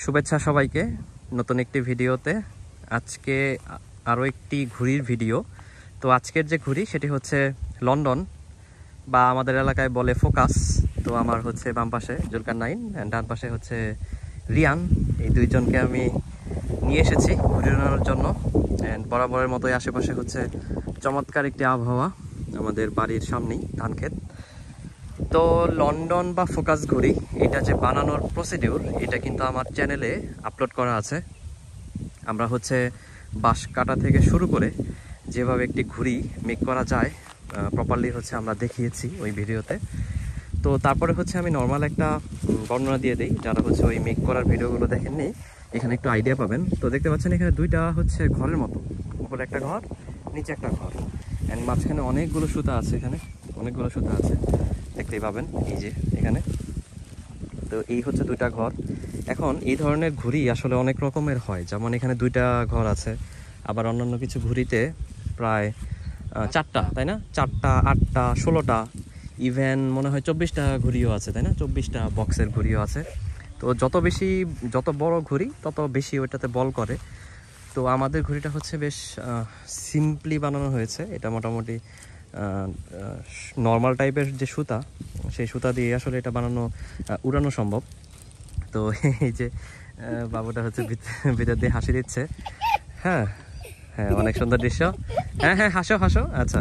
শুভেচ্ছা সবাইকে নতুন একটি ভিডিওতে। আজকে আরও একটি ঘুড়ির ভিডিও। তো আজকের যে ঘুড়ি সেটি হচ্ছে লন্ডন বা আমাদের এলাকায় বলে ফোকাস। তো আমার হচ্ছে বাম পাশে জুলকার-9 অ্যান্ড ডান পাশে হচ্ছে রিয়ান। এই দুইজনকে আমি নিয়ে এসেছি ঘুড়ি উড়ানোর জন্য। অ্যান্ড বরাবরের মতোই আশেপাশে হচ্ছে চমৎকার একটি আবহাওয়া, আমাদের বাড়ির সামনেই ধান ক্ষেত। তো লন্ডন বা ফোকাস ঘুড়ি এটা যে বানানোর প্রসিডিউর এটা কিন্তু আমার চ্যানেলে আপলোড করা আছে। আমরা হচ্ছে বাঁশ কাটা থেকে শুরু করে যেভাবে একটি ঘুড়ি মেক করা যায় প্রপারলি হচ্ছে আমরা দেখিয়েছি ওই ভিডিওতে। তো তারপরে হচ্ছে আমি নর্মাল একটা বর্ণনা দিয়ে দিই, যারা হচ্ছে ওই মেক করার ভিডিওগুলো দেখেননি এখানে একটু আইডিয়া পাবেন। তো দেখতে পাচ্ছেন এখানে দুইটা হচ্ছে ঘরের মতো, উপরে একটা ঘর নিচে একটা ঘর, অ্যান্ড মাঝখানে অনেকগুলো সুতা আছে, এখানে অনেকগুলো সুতা আছে দেখতেই পাবেন এই যে এখানে। তো এই হচ্ছে দুইটা ঘর। এখন এই ধরনের ঘুড়ি আসলে অনেক রকমের হয়, যেমন এখানে দুইটা ঘর আছে, আবার অন্যান্য কিছু ঘুড়িতে প্রায় 4টা, তাই না, 4টা 8টা 16টা, ইভেন মনে হয় 24টা ঘুড়িও আছে, তাই না, 24টা বক্সের ঘুড়িও আছে। তো যত বড় ঘুড়ি তত বেশি ওইটাতে বল করে। তো আমাদের ঘুড়িটা হচ্ছে বেশ সিম্পলি বানানো হয়েছে। এটা মোটামুটি নর্মাল টাইপের যে সুতা, সেই সুতা দিয়ে আসলে এটা উড়ানো সম্ভব। তো এই যে বাবুটা হচ্ছে ভিতর দিয়ে হাসি দিচ্ছে। হ্যাঁ হ্যাঁ, অনেক সুন্দর দৃশ্য। হ্যাঁ হ্যাঁ, হাসো হাসো। আচ্ছা,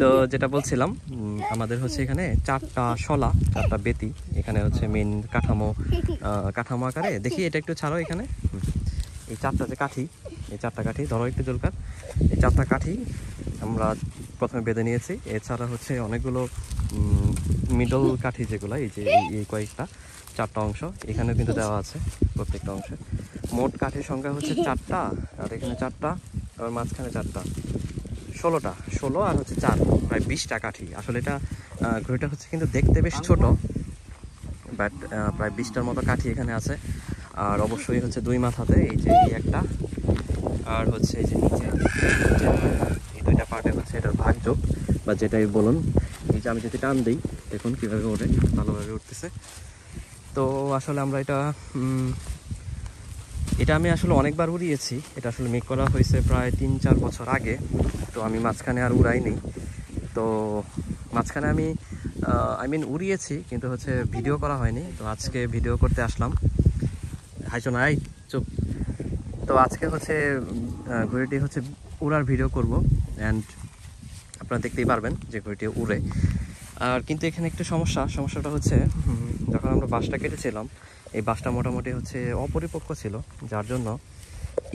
তো যেটা বলছিলাম, আমাদের হচ্ছে এখানে 4টা শলা, 4টা বেতি এখানে হচ্ছে মেন কাঠামো আকারে। দেখি এটা একটু ছাড়ো, এখানে এই 4টা যে কাঠি, এই 4টা কাঠি ধরো একটু জলকার। এই 4টা কাঠি আমরা প্রথমে বেঁধে নিয়েছি। এছাড়া হচ্ছে অনেকগুলো মিডল কাঠি, যেগুলো এই যে এই কয়েকটা 4টা অংশ এখানেও কিন্তু দেওয়া আছে প্রত্যেকটা অংশে। মোট কাঠির সংখ্যা হচ্ছে 4টা, আর এখানে 4টা, আর মাঝখানে 4টা, 16 আর হচ্ছে 4, প্রায় 20টা কাঠি। আসলে এটা ঘড়িটা হচ্ছে কিন্তু দেখতে বেশ ছোট, বাট প্রায় 20টার মতো কাঠি এখানে আছে। আর অবশ্যই হচ্ছে 2 মাথাতে এই যে এই একটা, আর হচ্ছে এই যে নিচে এই 2টা পার্টে হচ্ছে এটার ভাগযোগ বা যেটাই বলুন। এই যে আমি যদি টান দিই, দেখুন কীভাবে ওঠে, ভালোভাবে উঠতেছে। তো আসলে আমরা এটা আমি আসলে অনেকবার উড়িয়েছি। এটা আসলে মেক করা হয়েছে প্রায় 3-4 বছর আগে। তো আমি মাঝখানে আর উড়াইনি। তো মাঝখানে আমি উড়িয়েছি, কিন্তু হচ্ছে ভিডিও করা হয়নি। তো আজকে ভিডিও করতে আসলাম। হাইছো না, চুপ। তো আজকে হচ্ছে ঘড়িটি হচ্ছে উড়ার ভিডিও করব, অ্যান্ড আপনারা দেখতেই পারবেন যে ঘড়িটি উড়ে। আর কিন্তু এখানে একটু সমস্যাটা হচ্ছে, যখন আমরা বাঁশটা কেটেছিলাম, এই বাঁশটা মোটামুটি হচ্ছে অপরিপক্ক ছিল, যার জন্য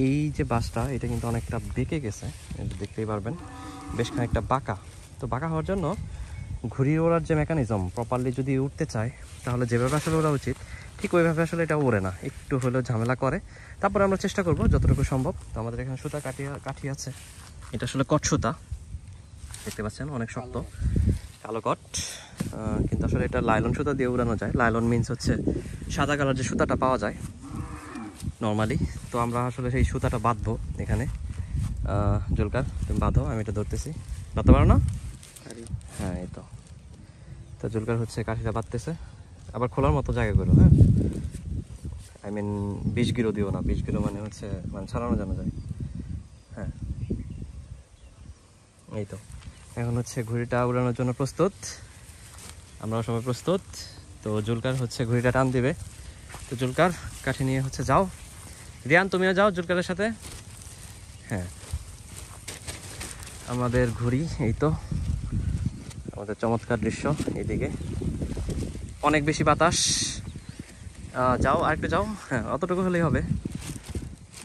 এই যে বাঁশটা এটা কিন্তু অনেকটা বেঁকে গেছে, দেখতেই পারবেন বেশ খানিকটা বাঁকা। তো বাঁকা হওয়ার জন্য ঘুড়ি ওড়ার যে মেকানিজম প্রপারলি যদি উঠতে চায়, তাহলে যেভাবে আসলে ওড়া উচিত ঠিক ওইভাবে আসলে এটা ওড়ে না, একটু হলেও ঝামেলা করে। তারপরে আমরা চেষ্টা করব যতটুকু সম্ভব। তো আমাদের এখানে সুতা কাঠি আছে, এটা আসলে কট সুতা, দেখতে পাচ্ছেন অনেক শক্ত কালো কট, কিন্তু আসলে এটা লাইলন সুতা দিয়ে উড়ানো যায়। লাইলন মিন্স হচ্ছে সাদা কালার যে সুতাটা পাওয়া যায় নর্মালি। তো আমরা আসলে সেই সুতাটা বাঁধবো এখানে। জুলকার, তুমি বাঁধো, আমি এটা ধরতেছি। বাঁধতে পারো না? হ্যাঁ, এই তো জুলকার হচ্ছে কাঠিটা বাঁধতেছে। আবার খোলার মতো জায়গা করো, হ্যাঁ, বিষ গিরো দিও না। বিষ গিরো মানে হচ্ছে ছাড়ানো জানা যায়। হ্যাঁ, এই তো এখন হচ্ছে ঘুড়িটা উড়ানোর জন্য প্রস্তুত, আমরা সবাই প্রস্তুত। তো জুলকার হচ্ছে ঘুড়িটা টান দিবে। তো জুলকার কাঠি নিয়ে হচ্ছে যাও, রিয়ান তুমিও যাও জুলকারের সাথে। হ্যাঁ, আমাদের ঘুড়ি, এই তো আমাদের চমৎকার দৃশ্য। এইদিকে অনেক বেশি বাতাস, যাও আরেকটু যাও। হ্যাঁ, অতটুকু হলেই হবে।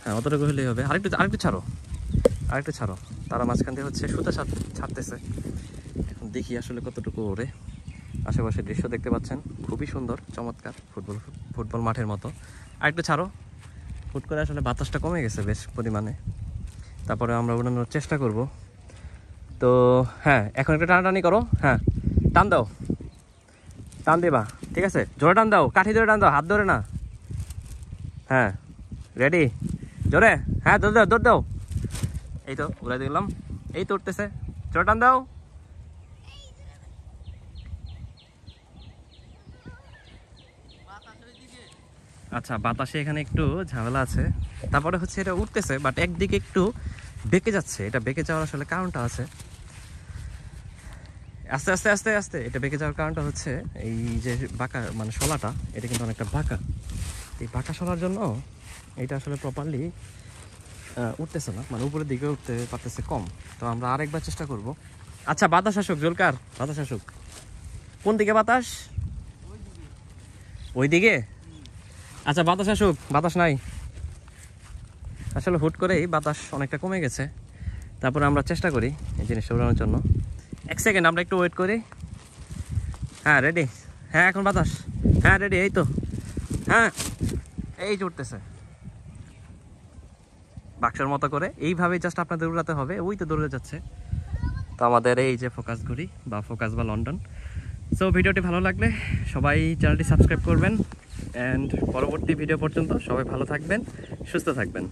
হ্যাঁ, অতটুকু হলেই হবে। আরেকটু ছাড়ো। তারা মাঝখান দিয়ে হচ্ছে সুতা ছাড়তেছে। এখন দেখি আসলে কতটুকু ওড়ে। আশেপাশের দৃশ্য দেখতে পাচ্ছেন, খুবই সুন্দর, চমৎকার, ফুটবল মাঠের মতো। আরেকটু ছাড়ো। হুট করে আসলে বাতাসটা কমে গেছে বেশ পরিমাণে, তারপরে আমরা উড়ানোর চেষ্টা করব। তো হ্যাঁ, এখন একটু টানাটানি করো। হ্যাঁ, টান দিবা, ঠিক আছে, জোরে টান দাও, কাঠি ধরে টান দাও, হাত ধরে না। হ্যাঁ, রেডি, জোরে। হ্যাঁ, দৌড় দাও। এই তো উড়াই দিলাম, এই তো উঠতেছে, জোরে টান দাও। আচ্ছা, বাতাসে এখানে একটু ঝামেলা আছে। তারপরে হচ্ছে এটা উঠতেছে, বাট একদিকে একটু বেঁকে যাচ্ছে। এটা বেঁকে যাওয়ার আসলে কারণটা আছে, আস্তে আস্তে আস্তে আস্তে এটা বেঁকে যাওয়ার কারণটা হচ্ছে এই যে বাঁকা মানে শলাটা, এটা কিন্তু অনেকটা বাঁকা। এই বাঁকা শলার জন্য এটা আসলে প্রপারলি উঠতেছে না, মানে উপরের দিকে উঠতে পারতেছে কম। তো আমরা আরেকবার চেষ্টা করব। আচ্ছা, বাতাস আসুক জুলকার, বাতাস আসুক। কোন দিকে বাতাস? ওই দিকে। আচ্ছা, বাতাস আসুক। বাতাস নাই আসলে, হুট করেই বাতাস অনেকটা কমে গেছে। তারপরে আমরা চেষ্টা করি এই জিনিসটা উড়ানোর জন্য। এক সেকেন্ড আমরা একটু ওয়েট করি। হ্যাঁ রেডি। হ্যাঁ এখন বাতাস। হ্যাঁ রেডি, এই তো। হ্যাঁ এই যে উঠতেছে বাক্সের মতো করে। এইভাবেই জাস্ট আপনাদের উড়াতে হবে। ওই তো দৌড়ে যাচ্ছে। তো আমাদের এই যে ফোকাস ঘুড়ি বা ফোকাস বা লন্ডন। সো ভিডিওটি ভালো লাগলে সবাই চ্যানেলটি সাবস্ক্রাইব করবেন। অ্যান্ড পরবর্তী ভিডিও পর্যন্ত সবাই ভালো থাকবেন, সুস্থ থাকবেন।